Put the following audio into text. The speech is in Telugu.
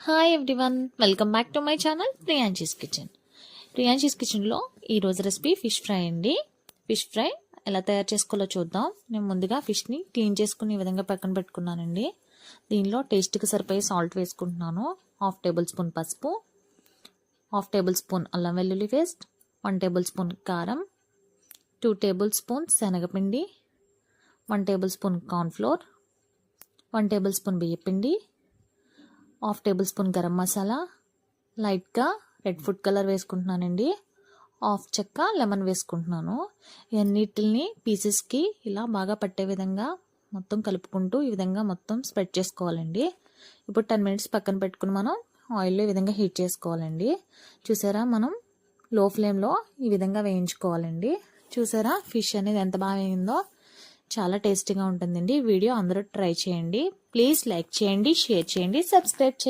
Hi everyone, welcome back to my channel Priyanshi's kitchen. Priyanshi's కిచెన్లో ఈరోజు రెసిపీ ఫిష్ ఫ్రై అండి. ఫిష్ ఫ్రై ఎలా తయారు చేసుకోవాలో చూద్దాం. నేను ముందుగా ఫిష్ని క్లీన్ చేసుకుని ఈ విధంగా పక్కన పెట్టుకున్నానండి. దీనిలో టేస్ట్కి సరిపోయే సాల్ట్ వేసుకుంటున్నాను. 1/2 టేబుల్ స్పూన్ పసుపు, 1/2 టేబుల్ స్పూన్ అల్లం వెల్లుల్లి పేస్ట్, 1 టేబుల్ స్పూన్ కారం, 2 టేబుల్ స్పూన్ శనగపిండి, 1 table spoon cornflour, 1 table spoon బియ్యపిండి, 1/2 టేబుల్ స్పూన్ గరం మసాలా, లైట్గా రెడ్ ఫుడ్ కలర్ వేసుకుంటున్నానండి. 1/2 చెక్క లెమన్ వేసుకుంటున్నాను. ఇవన్నిటిని పీసెస్కి ఇలా బాగా పట్టే విధంగా మొత్తం కలుపుకుంటూ ఈ విధంగా మొత్తం స్ప్రెడ్ చేసుకోవాలండి. ఇప్పుడు 10 మినిట్స్ పక్కన పెట్టుకుని మనం ఆయిల్లో ఈ విధంగా హీట్ చేసుకోవాలండి. చూసారా, మనం లో ఫ్లేమ్లో ఈ విధంగా వేయించుకోవాలండి. చూసారా ఫిష్ అనేది ఎంత బాగా వేయిందో, చాలా టేస్టీగా ఉంటుందండి. వీడియో అందరూ ట్రై చేయండి. ప్లీజ్ లైక్ చేయండి, షేర్ చేయండి, సబ్స్క్రైబ్ చేయండి.